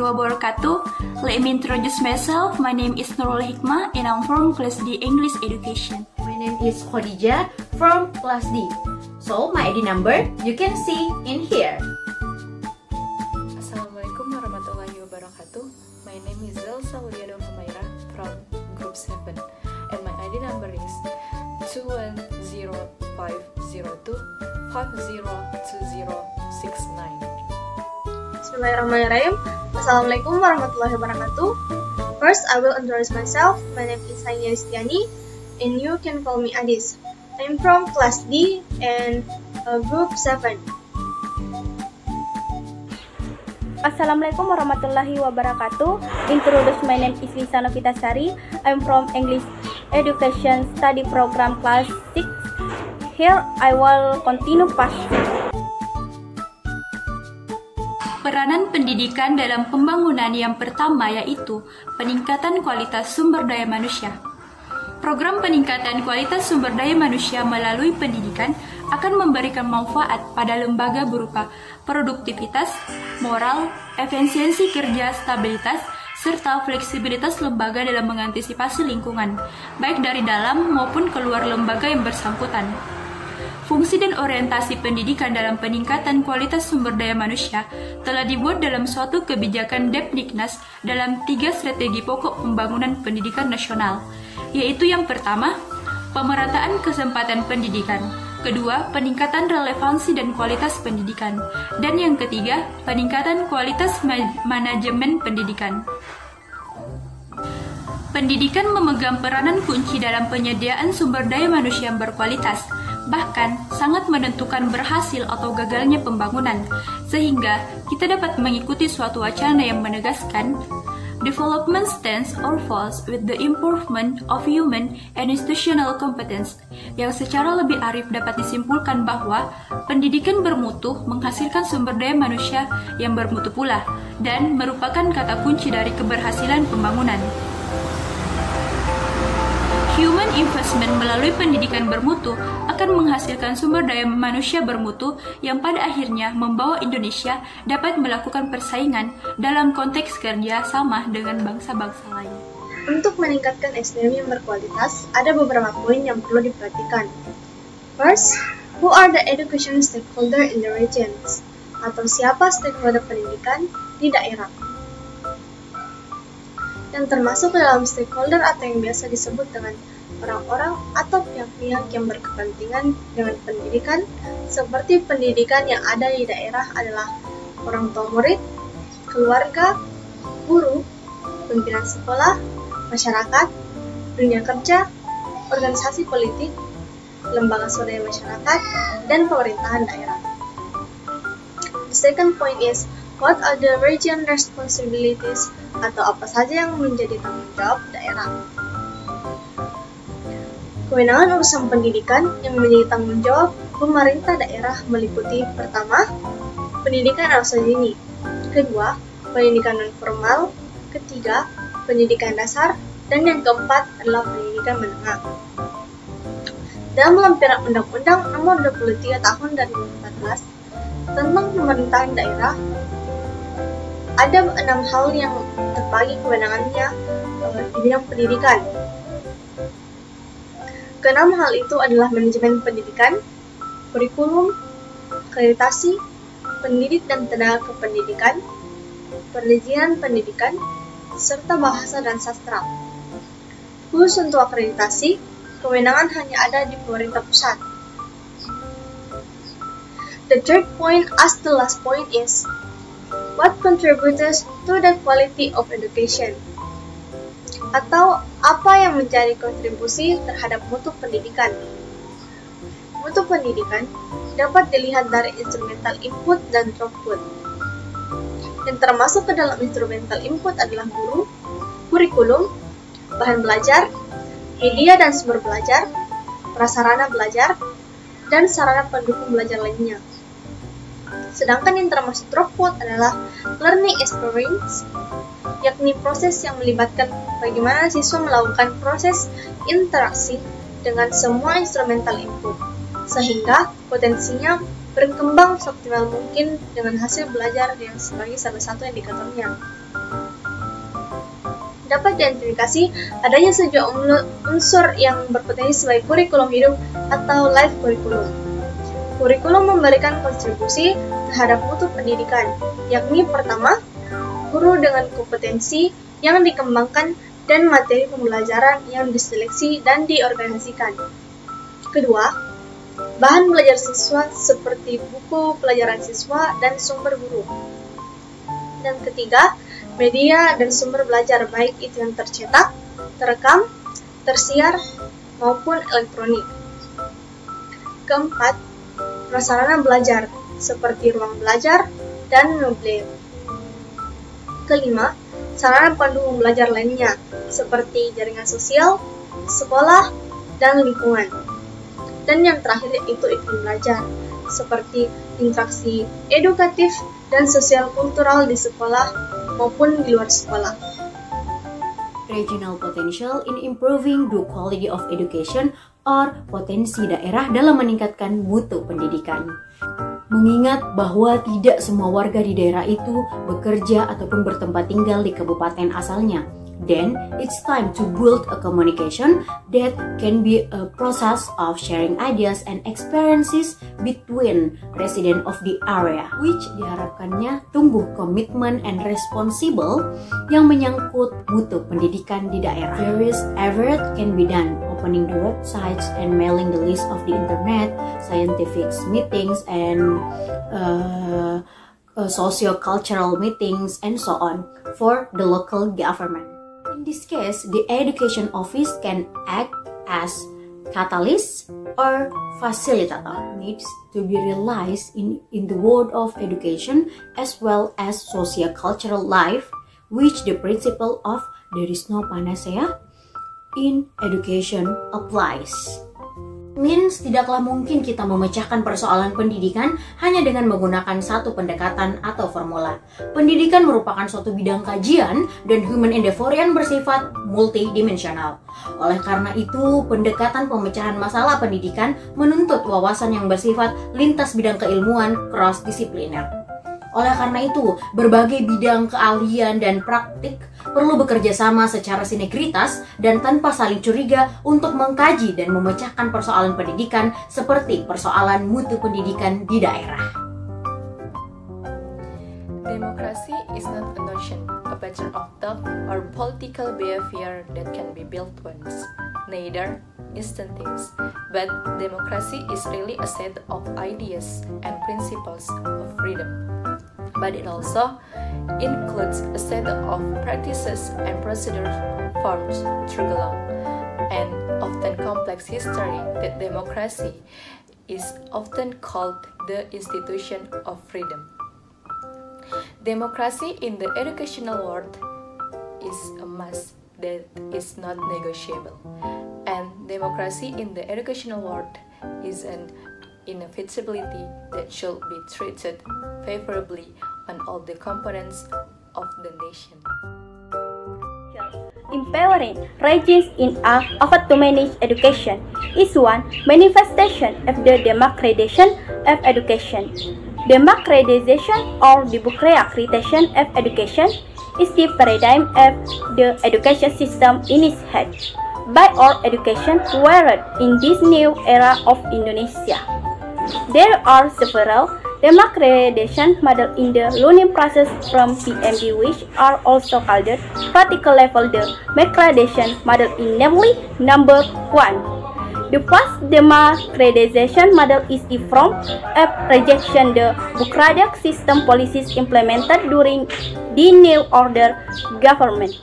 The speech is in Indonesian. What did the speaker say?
wabarakatuh. Let me introduce myself. My name is Nurul Hikmah and I'm from Class D English Education. My name is Khadijah from Class D. So, my ID number you can see in here. Assalamualaikum warahmatullahi wabarakatuh. My name is Zelsa Wuliana Humaira from Group 7 and my ID number is 21502502069. Bismillahirrahmanirrahim. Assalamualaikum warahmatullahi wabarakatuh. First, I will introduce myself. My name is Hainia Istiani, and you can call me Adis. I'm from Class D and Group 7. Assalamualaikum warahmatullahi wabarakatuh. Introduce, my name is Lisa Novitasari. I'm from English Education Study Program Class 6. Here I will continue past. Peranan pendidikan dalam pembangunan yang pertama yaitu peningkatan kualitas sumber daya manusia. Program peningkatan kualitas sumber daya manusia melalui pendidikan akan memberikan manfaat pada lembaga berupa produktivitas, moral, efisiensi kerja, stabilitas, serta fleksibilitas lembaga dalam mengantisipasi lingkungan, baik dari dalam maupun keluar lembaga yang bersangkutan. Fungsi dan orientasi pendidikan dalam peningkatan kualitas sumber daya manusia telah dibuat dalam suatu kebijakan Depdiknas dalam 3 strategi pokok pembangunan pendidikan nasional, yaitu yang pertama, pemerataan kesempatan pendidikan, kedua, peningkatan relevansi dan kualitas pendidikan, dan yang ketiga, peningkatan kualitas manajemen pendidikan. Pendidikan memegang peranan kunci dalam penyediaan sumber daya manusia yang berkualitas, bahkan sangat menentukan berhasil atau gagalnya pembangunan, sehingga kita dapat mengikuti suatu wacana yang menegaskan development stands or falls with the improvement of human and institutional competence, yang secara lebih arif dapat disimpulkan bahwa pendidikan bermutu menghasilkan sumber daya manusia yang bermutu pula, dan merupakan kata kunci dari keberhasilan pembangunan. Human investment melalui pendidikan bermutu akan menghasilkan sumber daya manusia bermutu yang pada akhirnya membawa Indonesia dapat melakukan persaingan dalam konteks kerja sama dengan bangsa-bangsa lain. Untuk meningkatkan SDM yang berkualitas, ada beberapa poin yang perlu diperhatikan. First, who are the education stakeholder in the regions? Atau siapa stakeholder pendidikan di daerah? Yang termasuk dalam stakeholder atau yang biasa disebut dengan orang-orang atau pihak-pihak yang berkepentingan dengan pendidikan, seperti pendidikan yang ada di daerah adalah orang tua murid, keluarga, guru, pimpinan sekolah, masyarakat, dunia kerja, organisasi politik, lembaga swadaya masyarakat, dan pemerintahan daerah. The second point is, what are the region responsibilities, atau apa saja yang menjadi tanggung jawab daerah? Kewenangan urusan pendidikan yang menjadi tanggung jawab pemerintah daerah meliputi pertama, pendidikan usia dini, kedua, pendidikan non-formal, ketiga, pendidikan dasar, dan yang keempat adalah pendidikan menengah. Dalam lampiran Undang-Undang Nomor 23 Tahun 2014 tentang pemerintahan daerah, ada 6 hal yang terbagi kewenangannya di bidang pendidikan. Keenam hal itu adalah manajemen pendidikan, kurikulum, akreditasi, pendidik dan tenaga kependidikan, perizinan pendidikan, serta bahasa dan sastra. Khusus untuk akreditasi, kewenangan hanya ada di pemerintah pusat. The third point as the last point is, what contributes to the quality of education? Atau apa yang menjadi kontribusi terhadap mutu pendidikan? Mutu pendidikan dapat dilihat dari instrumental input dan output. Yang termasuk ke dalam instrumental input adalah guru, kurikulum, bahan belajar, media dan sumber belajar, prasarana belajar, dan sarana pendukung belajar lainnya. Sedangkan yang termasuk output adalah learning experience, yakni proses yang melibatkan bagaimana siswa melakukan proses interaksi dengan semua instrumental input, sehingga potensinya berkembang seoptimal mungkin dengan hasil belajar yang sebagai salah satu indikatornya. Dapat diidentifikasi adanya sejumlah unsur yang berpotensi sebagai kurikulum hidup atau life curriculum. Kurikulum memberikan kontribusi terhadap mutu pendidikan, yakni pertama, guru dengan kompetensi yang dikembangkan dan materi pembelajaran yang diseleksi dan diorganisasikan. Kedua, bahan belajar siswa seperti buku pelajaran siswa dan sumber guru. Dan ketiga, media dan sumber belajar baik itu yang tercetak, terekam, tersiar, maupun elektronik. Keempat, prasarana belajar seperti ruang belajar dan meuble. Kelima, sarana pendukung belajar lainnya seperti jaringan sosial, sekolah, dan lingkungan. Dan yang terakhir yaitu iklim belajar, seperti interaksi edukatif dan sosial kultural di sekolah maupun di luar sekolah. Regional potential in improving the quality of education or potensi daerah dalam meningkatkan mutu pendidikan. Mengingat bahwa tidak semua warga di daerah itu bekerja ataupun bertempat tinggal di kabupaten asalnya. Then, it's time to build a communication that can be a process of sharing ideas and experiences between residents of the area, which diharapkannya tumbuh komitmen and responsible yang menyangkut mutu pendidikan di daerah. Various effort can be done, opening the websites and mailing the list of the internet, scientific meetings and socio-cultural meetings and so on for the local government. In this case, the education office can act as catalyst or facilitator needs to be realized in the world of education as well as socio-cultural life, which the principle of there is no panacea in education applies. Means tidaklah mungkin kita memecahkan persoalan pendidikan hanya dengan menggunakan satu pendekatan atau formula. Pendidikan merupakan suatu bidang kajian dan human endeavor yang bersifat multidimensional. Oleh karena itu, pendekatan pemecahan masalah pendidikan menuntut wawasan yang bersifat lintas bidang keilmuan cross-disipliner. Oleh karena itu, berbagai bidang keahlian dan praktik perlu bekerja sama secara sinergitas dan tanpa saling curiga untuk mengkaji dan memecahkan persoalan pendidikan seperti persoalan mutu pendidikan di daerah. Democracy is not a notion, a pattern of thought or political behavior that can be built once. Neither instant things, but democracy is really a set of ideas and principles of freedom. But it also includes a set of practices and procedures formed through the long and often complex history that democracy is often called the institution of freedom. Democracy in the educational world is a must that is not negotiable, and democracy in the educational world is an inevitability that should be treated favorably on all the components of the nation. Empowering regions in an effort to manage education is one manifestation of the democratization of education. Democratization or democratization of education is the paradigm of the education system in its head by all education world in this new era of Indonesia. There are several democratization models in the learning process from PMD, which are also called the practical level democratization model in namely number 1. The first democratization model is the from a rejection the bureaucratic system policies implemented during the New Order government.